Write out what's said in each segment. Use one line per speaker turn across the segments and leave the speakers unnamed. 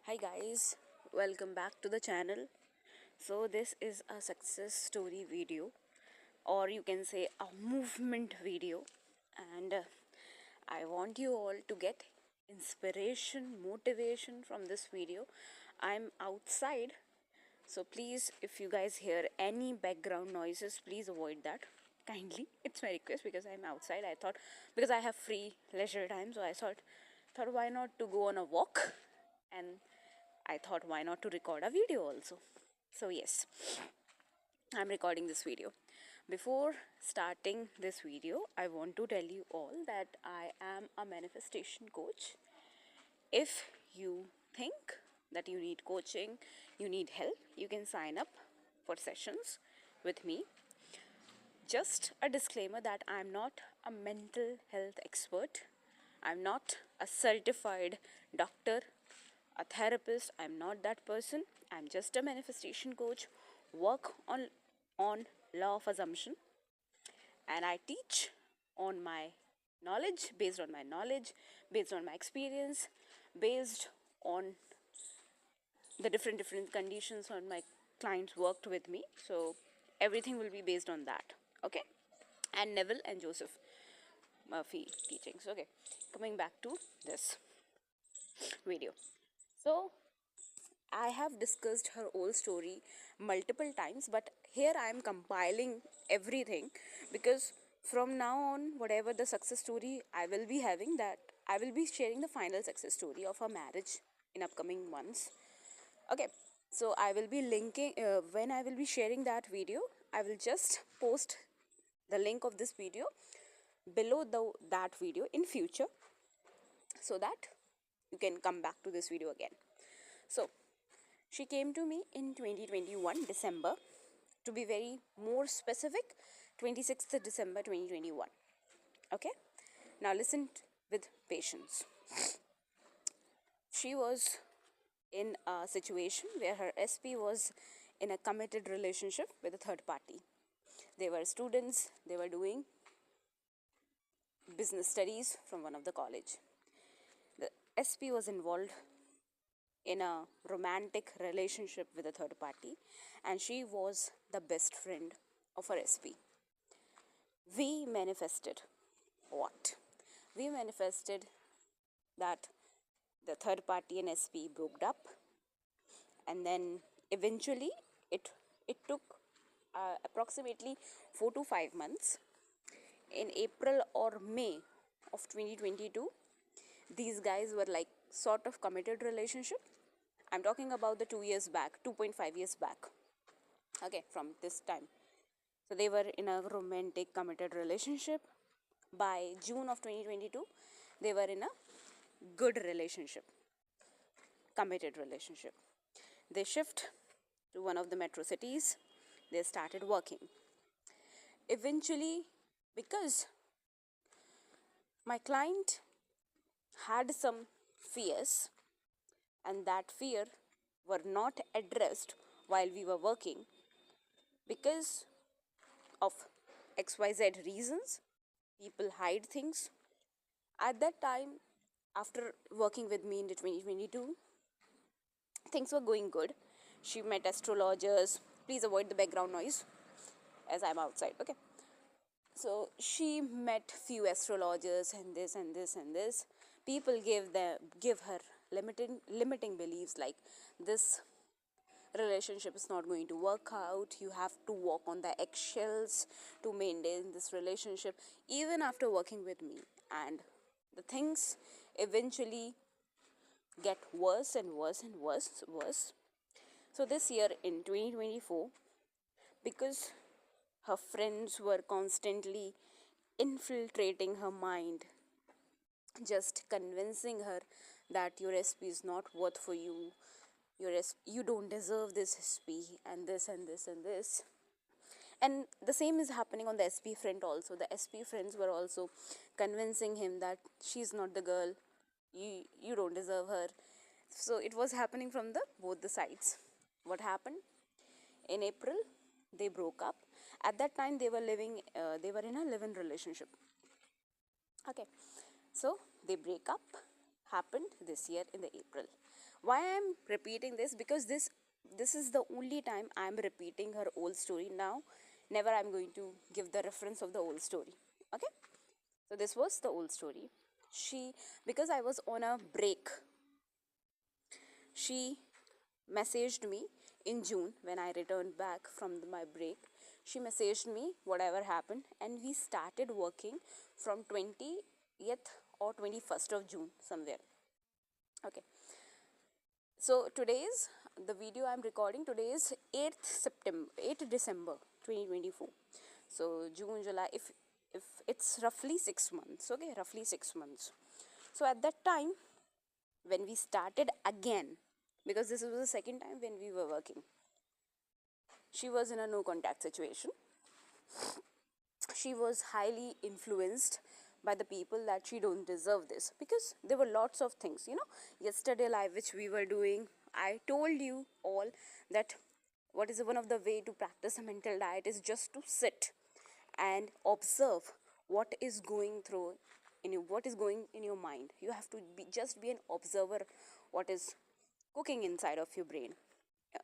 Hi guys, welcome back to the channel. So this is a success story video, or you can say a movement video, and I want you all to get inspiration, motivation from this video. I'm outside, so please, if you guys hear any background noises, please avoid that kindly. It's my request because I'm outside. I thought because I have free leisure time, so I thought why not to go on a walk, and I thought why not to record a video also. So yes, I'm recording this video. Before starting this video, I want to tell you all that I am a manifestation coach. If you think that you need coaching, you need help, you can sign up for sessions with me. Just a disclaimer that I'm not a mental health expert. I'm not a certified doctor, a therapist. I'm not that person. I'm just a manifestation coach. Work on law of assumption, and I teach on my knowledge, based on my experience, based on the different conditions on my clients worked with me. So everything will be based on that. Okay, and Neville and Joseph Murphy teachings. Okay, coming back to this video. So I have discussed her whole story multiple times, but here I am compiling everything because from now on, whatever the success story I will be having, that I will be sharing the final success story of her marriage in upcoming months. Okay, so I will be linking when I will be sharing that video. I will just post the link of this video below that video in future, so that you can come back to this video again. So she came to me in 2021 December, to be very more specific, 26th December 2021. Okay, now listen with patience. She was in a situation where her SP was in a committed relationship with a third party. They were students, they were doing business studies from one of the college. The SP was involved in a romantic relationship with a third party, and she was the best friend of her SP. We manifested what? We manifested that the third party and SP broke up, and then eventually it took approximately 4 to 5 months. In April or May of 2022, these guys were like sort of committed relationship. I'm talking about the 2 years back, 2.5 years back. Okay, from this time. So they were in a romantic committed relationship. By June of 2022, they were in a good relationship, committed relationship. They shift to one of the metro cities. They started working. Eventually, because my client had some fears, and that fear were not addressed while we were working because of XYZ reasons. People hide things. At that time, after working with me in the 2022, things were going good. She met astrologers. Please avoid the background noise as I'm outside. Okay. So she met few astrologers and this and this and this. People give her limiting beliefs like this relationship is not going to work out. You have to walk on the eggshells to maintain this relationship, even after working with me. And the things eventually get worse and worse and worse. So this year in 2024, because her friends were constantly infiltrating her mind, just convincing her that your SP is not worth for you, you don't deserve this SP, and this and this and this. And the same is happening on the SP front also. The SP friends were also convincing him that she's not the girl, you don't deserve her. So it was happening from the both the sides. What happened? In April, they broke up. At that time, they were in a live-in relationship. Okay, so they break up. happened this year in the April. Why I'm repeating this? Because this is the only time I'm repeating her old story now. Never I'm going to give the reference of the old story. Okay? So this was the old story. Because I was on a break, she messaged me in June when I returned back from my break. She messaged me whatever happened, and we started working from 20th or 21st of June somewhere. Okay. So today's the video I'm recording today is 8th December 2024. So June, July, if it's roughly 6 months, okay, roughly 6 months. So at that time, when we started again, because this was the second time when we were working, she was in a no contact situation. She was highly influenced by the people that she don't deserve this, because there were lots of things, yesterday live which we were doing. I told you all that what is one of the way to practice a mental diet is just to sit and observe what is going through in you, what is going in your mind. You have to be an observer what is cooking inside of your brain,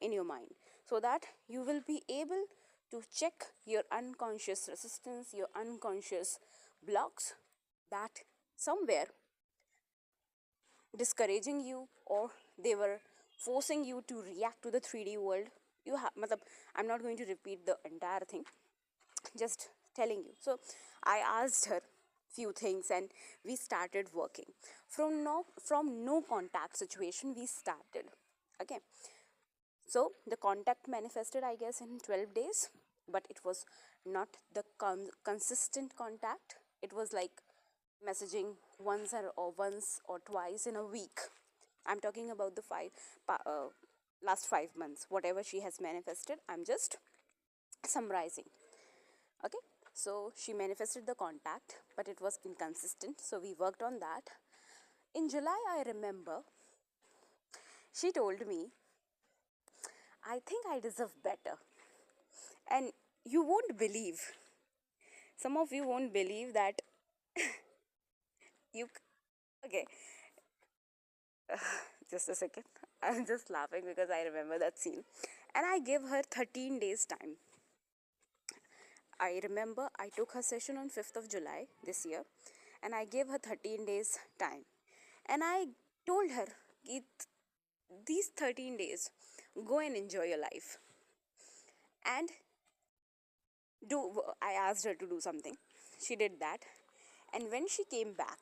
in your mind, so that you will be able to check your unconscious resistance, your unconscious blocks that somewhere discouraging you, or they were forcing you to react to the 3D world. I'm not going to repeat the entire thing, just telling you. So I asked her few things, and we started working from no contact situation. We started, okay. So the contact manifested, I guess, in 12 days, but it was not the consistent contact. It was like messaging once or twice in a week. I'm talking about the last 5 months. Whatever she has manifested, I'm just summarizing. Okay, so she manifested the contact, but it was inconsistent. So we worked on that. In July, I remember she told me, I think I deserve better. And you won't believe, some of you won't believe that you, okay, just a second. I'm just laughing because I remember that scene. And I gave her 13 days time. I remember I took her session on 5th of July this year, and I gave her 13 days time. And I told her, these 13 days, go and enjoy your life. And I asked her to do something. She did that. And when she came back,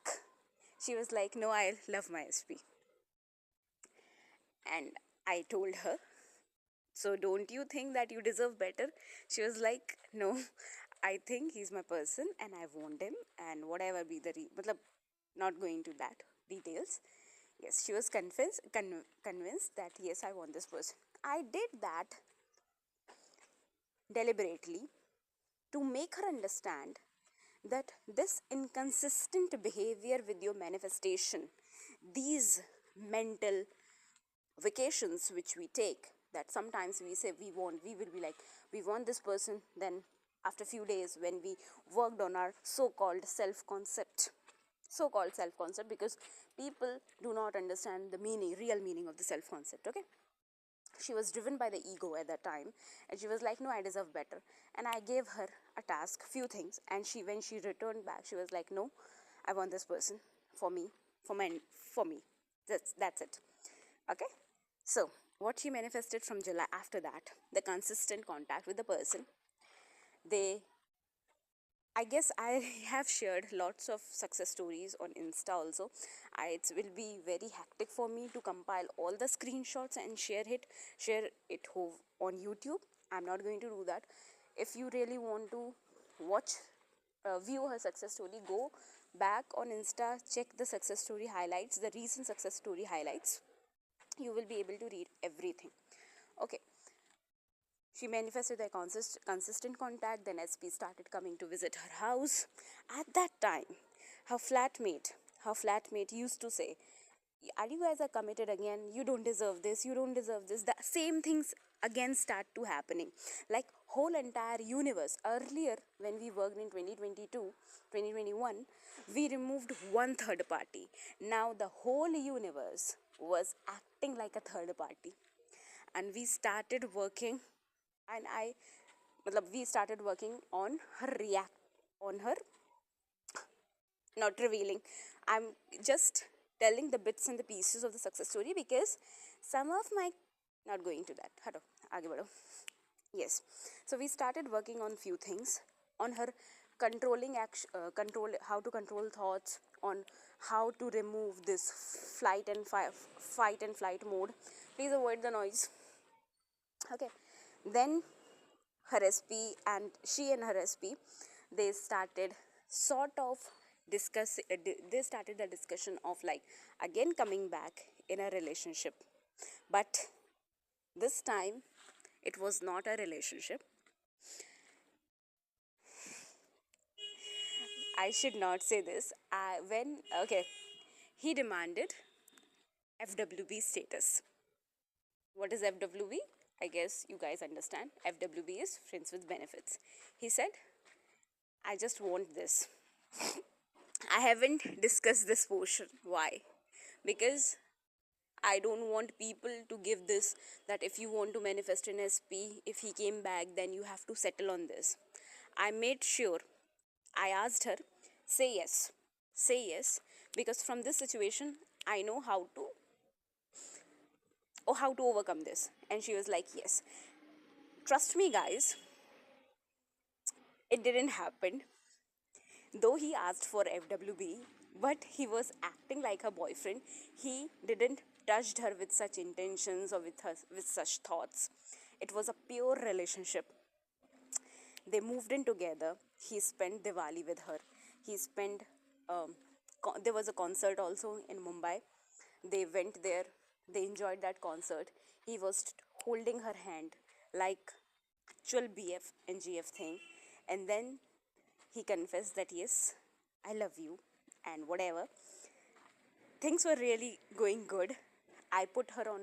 she was like, no, I love my SP. And I told her, so don't you think that you deserve better? She was like, no, I think he's my person and I want him, and whatever be the not going to that details. Yes, she was convinced that yes, I want this person. I did that deliberately to make her understand that this inconsistent behavior with your manifestation, these mental vacations which we take, that sometimes we say we will be like, we want this person, then after few days when we worked on our so-called self-concept, because people do not understand the real meaning of the self-concept, okay. She was driven by the ego at that time, and she was like, no, I deserve better. And I gave her a task, few things, and when she returned back, she was like, no, I want this person for me, for me. That's it. Okay. So what she manifested from July after that, the consistent contact with the person. I guess I have shared lots of success stories on Insta also. It will be very hectic for me to compile all the screenshots and share it on YouTube. I'm not going to do that. If you really want to view her success story, go back on Insta, check the success story highlights, the recent success story highlights. You will be able to read everything. Okay. She manifested a consistent contact. Then SP started coming to visit her house. At that time, her flatmate used to say, are you guys are committed again? You don't deserve this. You don't deserve this. The same things again start to happening. Like whole entire universe. Earlier, when we worked in 2022, 2021, we removed one third party. Now the whole universe was acting like a third party. And we started working, and we started working on on her, not revealing. I'm just telling the bits and the pieces of the success story because some of my, not going to that. Hado, aage badho. Yes. So we started working on few things, on her controlling action, how to control thoughts, on how to remove this fight and flight mode. Please avoid the noise. Okay. Then her SP and she and her SP, they started sort of they started the discussion of like again coming back in a relationship. But this time it was not a relationship. I should not say this. He demanded FWB status. What is FWB? I guess you guys understand. FWB is friends with benefits. He said, I just want this. I haven't discussed this portion. Why? Because I don't want people to give this, that if you want to manifest an SP, if he came back, then you have to settle on this. I made sure, I asked her, say yes. Say yes. Because from this situation, I know how to overcome this. And she was like, yes. Trust me, guys, it didn't happen. Though he asked for FWB, but he was acting like her boyfriend. He didn't touched her with such intentions or with such thoughts. It was a pure relationship. They moved in together. He spent Diwali with her. He spent. There was a concert also in Mumbai. They went there. They enjoyed that concert. He was holding her hand like actual BF and GF thing, and then he confessed that yes, I love you, and whatever. Things were really going good. I put her on,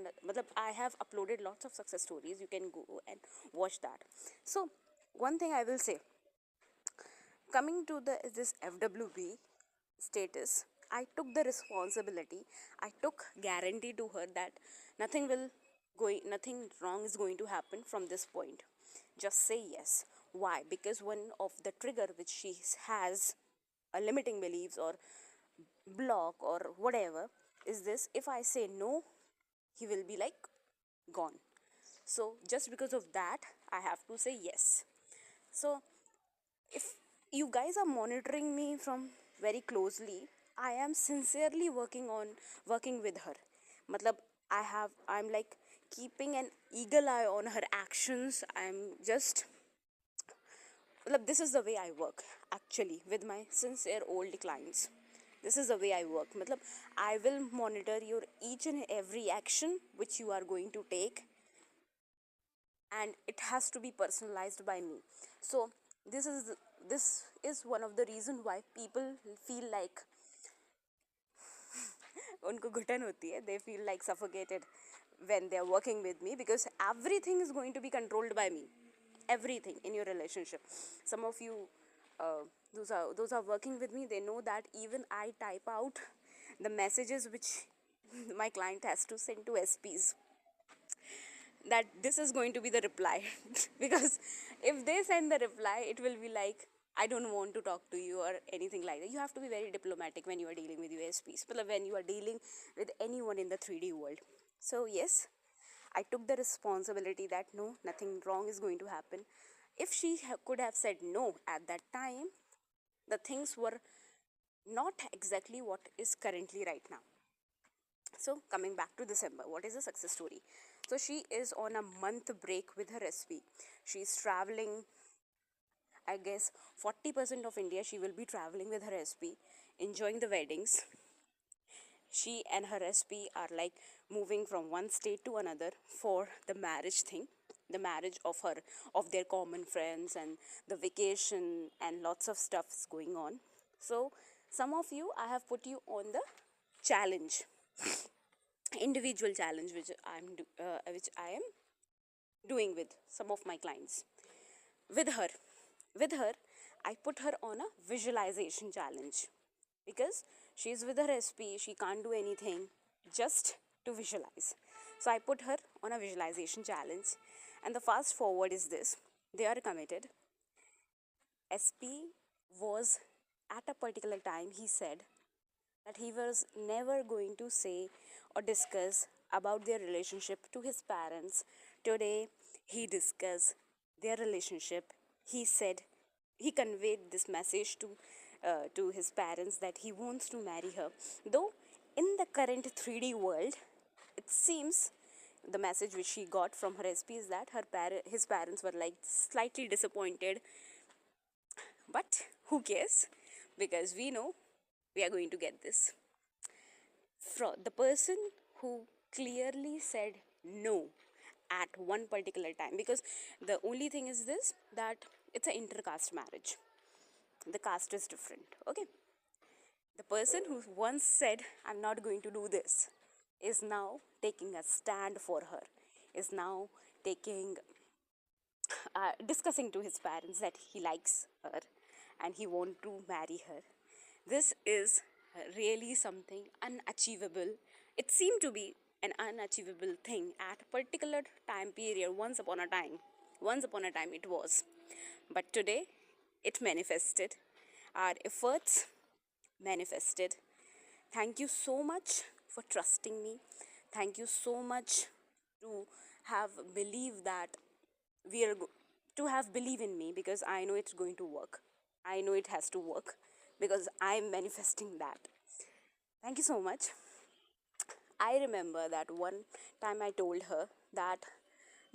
I have uploaded lots of success stories. You can go and watch that. So, one thing I will say, coming to this FWB status, I took the responsibility. I took guarantee to her that nothing wrong is going to happen from this point. Just say yes. Why? Because one of the trigger which she has, a limiting beliefs or block or whatever, is this: if I say no, he will be like gone. So just because of that, I have to say yes. So if you guys are monitoring me from very closely, I am sincerely working with her. Matlab, I'm like keeping an eagle eye on her actions. This is the way I work actually with my sincere old clients. This is the way I work. I will monitor your each and every action which you are going to take, and it has to be personalized by me. So this is one of the reason why people feel like उनको घुटन होती है, they feel like suffocated when they are working with me, because everything is going to be controlled by me. Everything in your relationship. Some of you, those are working with me, they know that even I type out the messages which my client has to send to SPs, that this is going to be the reply. Because if they send the reply, it will be like, I don't want to talk to you or anything like that. You have to be very diplomatic when you are dealing with your SPs, when you are dealing with anyone in the 3D world. So yes, I took the responsibility that no, nothing wrong is going to happen. If she could have said no at that time, the things were not exactly what is currently right now. So coming back to December, what is the success story? So she is on a month break with her SP. She's traveling, I guess 40% of India she will be traveling with her SP, enjoying the weddings. She and her SP are like moving from one state to another for the marriage thing, the marriage of their common friends, and the vacation, and lots of stuff is going on. So some of you, I have put you on the challenge, individual challenge which I am doing with some of my clients. with her. With her, I put her on a visualization challenge because she's with her SP, she can't do anything just to visualize. So I put her on a visualization challenge, and the fast forward is this: they are committed. SP was at a particular time, he said that he was never going to say or discuss about their relationship to his parents. Today, he discussed their relationship. He said, he conveyed this message to his parents that he wants to marry her. Though in the current 3D world, it seems the message which she got from her SP is that his parents were like slightly disappointed, but who cares? Because we know we are going to get this. From the person who clearly said no at one particular time, because the only thing is this, that it's an intercaste marriage, the caste is different. Okay, the person who once said I'm not going to do this is now taking a stand for her, is now taking discussing to his parents that he likes her and he want to marry her. This is really something unachievable. It seemed to be an unachievable thing at a particular time period. Once upon a time it was, but today it manifested. Our efforts manifested. Thank you so much for trusting me. Thank you so much to have believed that we are to have believe in me, because I know it's going to work. I know it has to work because I'm manifesting that. Thank you so much. I remember that one time I told her that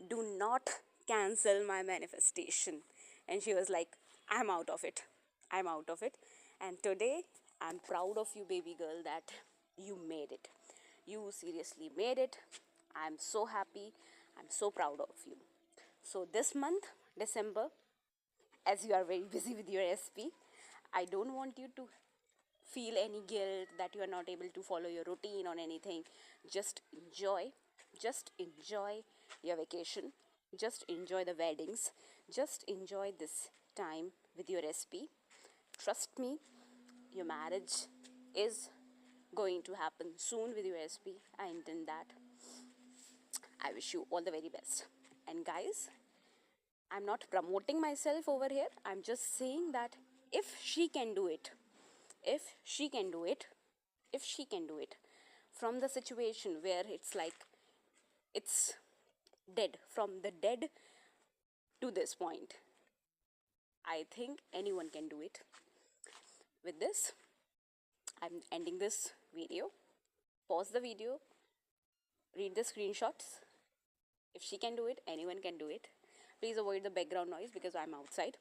do not cancel my manifestation, and she was like, I'm out of it. I'm out of it. And today I'm proud of you, baby girl, that you made it. You seriously made it. I'm so happy. I'm so proud of you. So this month, December, as you are very busy with your SP, I don't want you to feel any guilt that you are not able to follow your routine or anything. Just enjoy. Just enjoy your vacation. Just enjoy the weddings. Just enjoy this time with your SP. Trust me, your marriage is going to happen soon with your SP. I intend that. I wish you all the very best. And guys, I'm not promoting myself over here. I'm just saying that if she can do it, if she can do it, if she can do it, from the situation where it's like it's dead, from the dead to this point, I think anyone can do it. With this, I'm ending this video. Pause the video, read the screenshots. If she can do it, anyone can do it. Please avoid the background noise because I'm outside.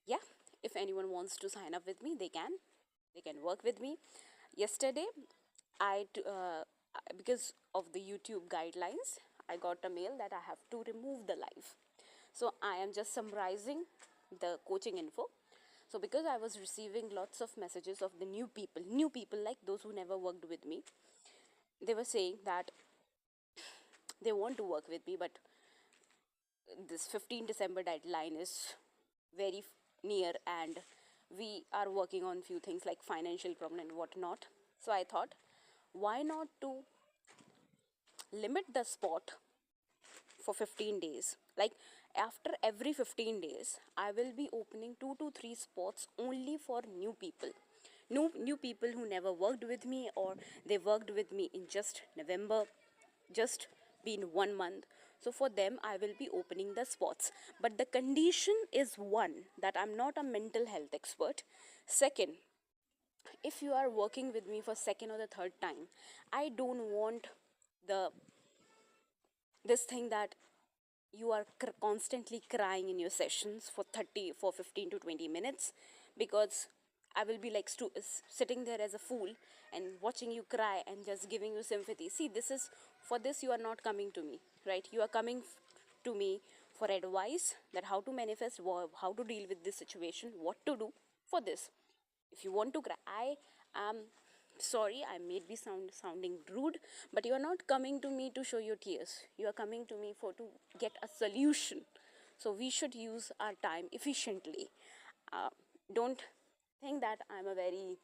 Yeah, if anyone wants to sign up with me, they can. They can work with me. Yesterday, because of the YouTube guidelines, I got a mail that I have to remove the live. So I am just summarizing the coaching info. So because I was receiving lots of messages of the new people like those who never worked with me, they were saying that they want to work with me, but this 15 December deadline is very near, and we are working on few things like financial problem and whatnot. So I thought, why not to limit the spot for 15 days? Like after every 15 days, I will be opening 2 to 3 spots only for new people. New people who never worked with me, or they worked with me in just November, just been 1 month. So for them, I will be opening the spots. But the condition is one, that I'm not a mental health expert. Second, if you are working with me for second or the third time, I don't want the this thing that you are constantly crying in your sessions for 15 to 20 minutes, because I will be like sitting there as a fool and watching you cry and just giving you sympathy. See, this is for this you are not coming to me, right? You are coming to me for advice, that how to manifest, how to deal with this situation, what to do for this. If you want to cry, I am sorry, I may be sounding rude, but you are not coming to me to show your tears. You are coming to me for to get a solution. So we should use our time efficiently. Don't think that I'm a very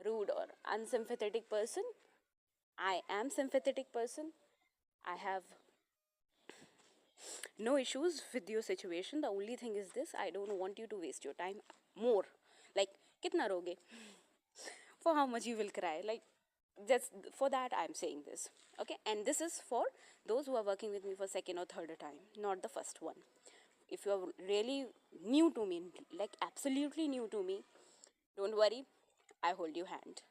rude or unsympathetic person. I am sympathetic person. I have no issues with your situation. The only thing is this: I don't want you to waste your time more. Like, kitna roge? For how much you will cry? Like, just for that I'm saying this. Okay, and this is for those who are working with me for second or third time, not the first one. If you are really new to me, like absolutely new to me, don't worry, I hold your hand.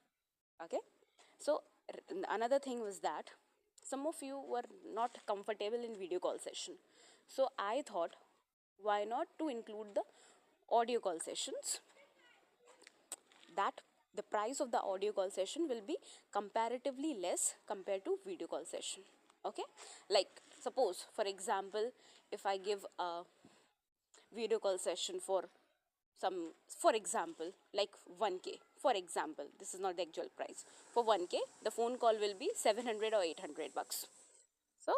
Okay, so another thing was that some of you were not comfortable in video call session, so I thought, why not to include the audio call sessions, that the price of the audio call session will be comparatively less compared to video call session. Okay, like suppose for example, if I give a video call session for some, for example, like 1k, for example, this is not the actual price, for 1k the phone call will be 700 or 800 bucks. So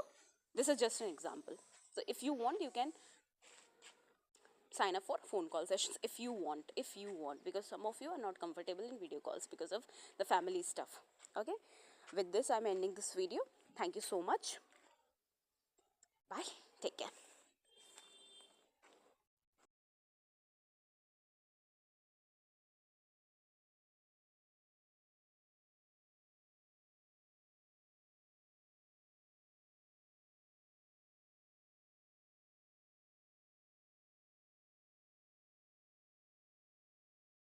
this is just an example. So if you want, you can sign up for phone call sessions if you want, because some of you are not comfortable in video calls because of the family stuff. Okay, with this I'm ending this video. Thank you so much. Bye, take care.